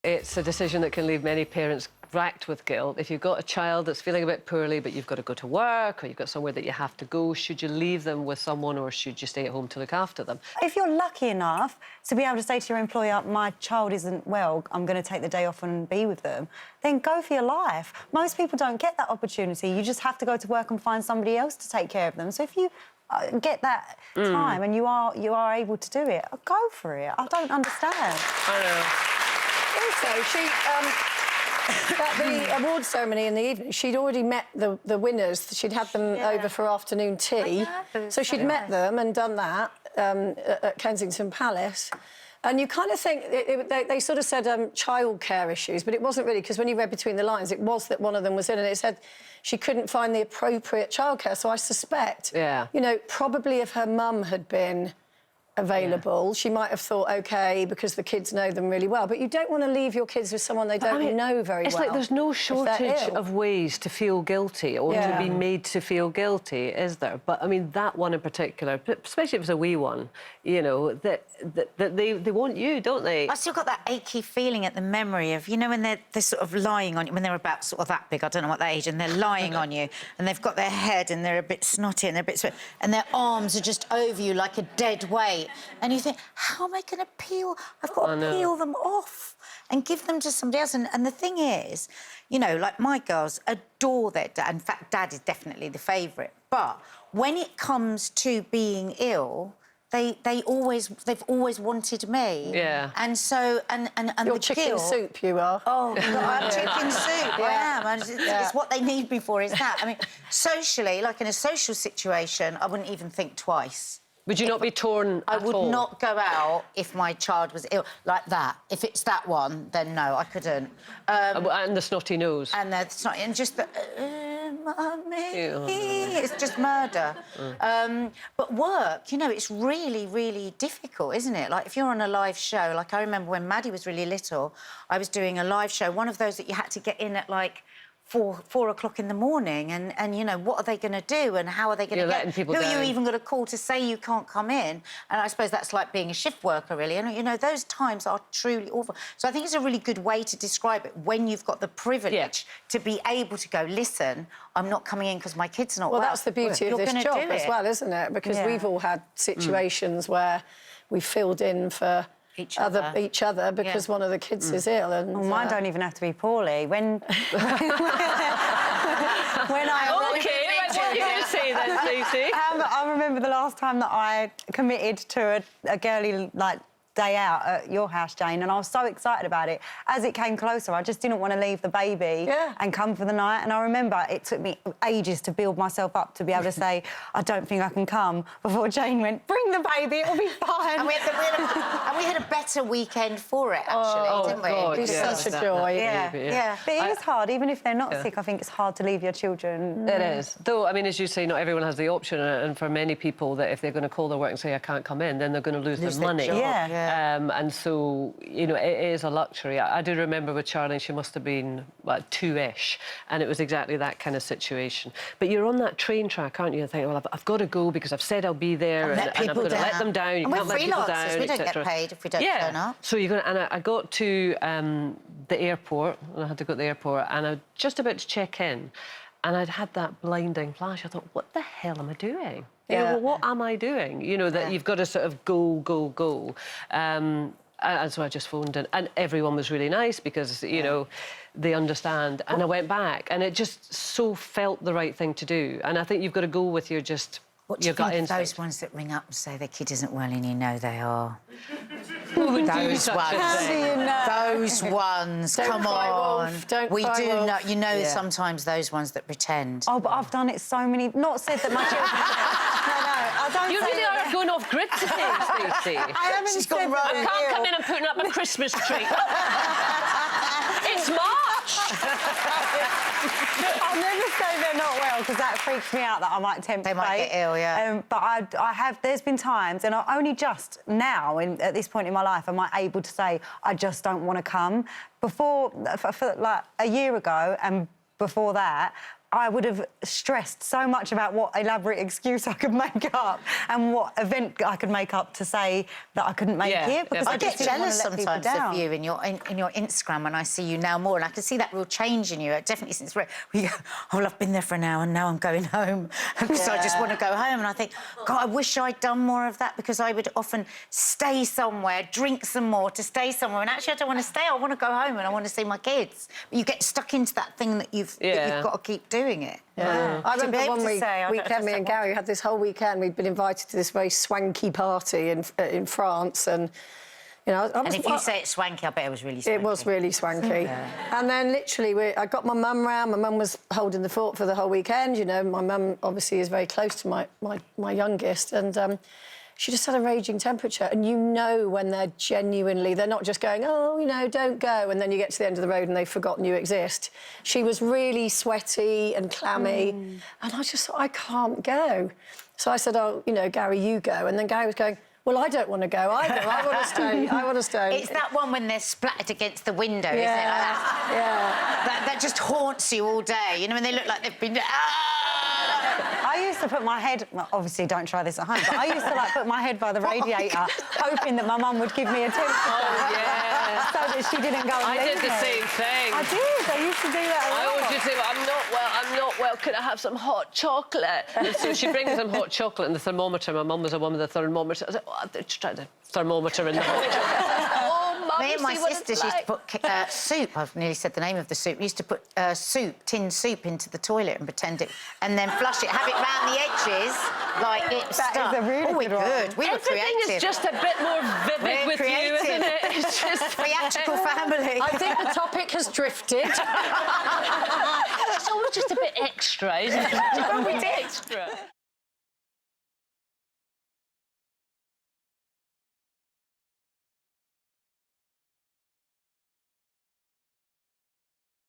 it's a decision that can leave many parents racked with guilt. If you've got a child that's feeling a bit poorly, but you've got to go to work, or you've got somewhere that you have to go, should you leave them with someone, or should you stay at home to look after them? If you're lucky enough to be able to say to your employer, my child isn't well, I'm going to take the day off and be with them, then go for your life. Most people don't get that opportunity. You just have to go to work and find somebody else to take care of them. So if you get that time and you are able to do it, go for it. I don't understand. I know. Also, she... at the award ceremony in the evening, she'd already met the winners. She'd had them over for afternoon tea. So she'd met them and done that at Kensington Palace. And you kind of think... they sort of said childcare issues, but it wasn't really, because when you read between the lines, it was that one of them was in, and it said she couldn't find the appropriate childcare. So I suspect, you know, probably if her mum had been available, she might have thought, OK, because the kids know them really well. But you don't want to leave your kids with someone they don't know very well. It's like there's no shortage of ways to feel guilty or to be made to feel guilty, is there? But, I mean, that one in particular, especially if it's a wee one, you know, that they want you, don't they? I still got that achy feeling at the memory of, you know, when they're sort of lying on you, when they're about sort of that big, I don't know what that age, and they're lying on you, and they've got their head, and they're a bit snotty, and they're a bit sweaty, and their arms are just over you like a dead weight. And you think, how am I going to peel? I've got to peel them off and give them to somebody else. And the thing is, you know, like my girls adore their dad. In fact, Dad is definitely the favourite. But when it comes to being ill, they've always wanted me. Yeah. And so and You're the chicken guilt, soup, you are. Oh, God, I'm chicken soup. I am. It's what they need me for. Is that? I mean, socially, like in a social situation, I wouldn't even think twice. Would you not be torn I at would all? not go out if my child was ill like that. If it's that one, then no, I couldn't. And the snotty nose. And the snotty, and just the Mummy, it's just murder. But work, you know, it's really, really difficult, isn't it? Like if you're on a live show, like I remember when Maddie was really little, I was doing a live show, one of those that you had to get in at like 4 o'clock in the morning, and you know, what are they going to do, and how are they going to get people who down. are you even going to call to say you can't come in? And I suppose that's like being a shift worker, really. And you know, those times are truly awful. So I think it's a really good way to describe it when you've got the privilege to be able to go, listen, I'm not coming in because my kid's not well. Well, that's the beauty of this job as well, isn't it? Because we've all had situations where we filled in for each other because one of the kids is ill. And well, mine don't even have to be poorly. When I OK, what are you going to say then, Stacey? I remember the last time that I committed to a girly, like, day out at your house, Jane, and I was so excited about it. As it came closer, I just didn't want to leave the baby and come for the night. And I remember it took me ages to build myself up to be able to say, I don't think I can come, before Jane went, bring the baby, it'll be fine. And we had a better weekend for it, actually, didn't we? God, it was such a joy. Yeah. But it is hard, even if they're not sick. I think it's hard to leave your children. It is. Though, I mean, as you say, not everyone has the option, and for many people, that if they're going to call their work and say, I can't come in, then they're going to lose their money. And so, you know, it is a luxury. I do remember with Charlie, she must have been, like, 2-ish, and it was exactly that kind of situation. But you're on that train track, aren't you? And think, well, I've got to go because I've said I'll be there, and I'm going to let them down. You can't let people down, we don't get paid if we don't turn up. So you're going to... And I got to the airport, and I had to go to the airport, and I was just about to check in, and I'd had that blinding flash. I thought, what the hell am I doing? You know, well, what am I doing? You know, that you've got to sort of go. And so I just phoned in. And everyone was really nice because, you know, they understand. And I went back, and it just so felt the right thing to do. And I think you've got to go with your just... What do you think of those ones that ring up and say their kid isn't well and you know they are? Who would do Those such ones. a thing? Those ones, come on. We do know, you know, sometimes those ones that pretend. Oh, but I've done it so many... Not said that my children... No, I don't You really are going off grid today, Stacey. I haven't She's gone wrong. I can't come in and putting up a Christmas tree. It's March! I'll never say they're not well, because that freaks me out that I might tempt fate. They might get ill, but I have... There's been times, and I only just now, at this point in my life, am I able to say, I just don't want to come. Before, for like a year ago, and before that, I would have stressed so much about what elaborate excuse I could make up and what event I could make up to say that I couldn't make it. Because I get just didn't wanna jealous let people sometimes of down. you in your Instagram when I see you now more, and I can see that real change in you. Definitely since where you go, oh, well, I've been there for an hour and now I'm going home because I just want to go home. And I think, God, I wish I'd done more of that, because I would often stay somewhere, drink some more to stay somewhere, and actually I don't want to stay. I want to go home and I want to see my kids. But you get stuck into that thing that you've got to keep doing it. Yeah. I remember one weekend, me and Gary had this whole weekend. We'd been invited to this very swanky party in France, and you know, and if you say it's swanky, I bet it was really swanky. It was really swanky. And then literally, I got my mum round. My mum was holding the fort for the whole weekend. You know, my mum obviously is very close to my youngest, and she just had a raging temperature. And you know when they're not just going, oh, you know, don't go, and then you get to the end of the road and they've forgotten you exist. She was really sweaty and clammy, and I just thought, I can't go. So I said, oh, you know, Gary, you go. And then Gary was going, well, I don't want to go either. I want to stay. I want to stay. It's that one when they're splattered against the window, isn't it? That just haunts you all day. You know, when they look like they've been... I used to put my head... Well, obviously, don't try this at home, but I used to, like, put my head by the radiator, hoping that my mum would give me a temperature. Oh, yeah. So that she didn't go and I leave did the me. same thing. I did. I used to do that a lot. I always just say, well, I'm not well, could I have some hot chocolate? And so she brings some hot chocolate and the thermometer. My mum was a woman with a thermometer. I said, oh, I'll try the thermometer in the hot chocolate. Oh, Mum, Me and my see what sisters it's used like. to put soup, I've nearly said the name of the soup, we used to put tin soup into the toilet and pretend it, and then flush it, have it round the edges, like it's stuck. That is a really good one. We were Everything creative. is just a bit more vivid We're with creative. you, isn't it? It's just Theatrical family. I think the topic has drifted. It's always just a bit extra, isn't it? It's always extra.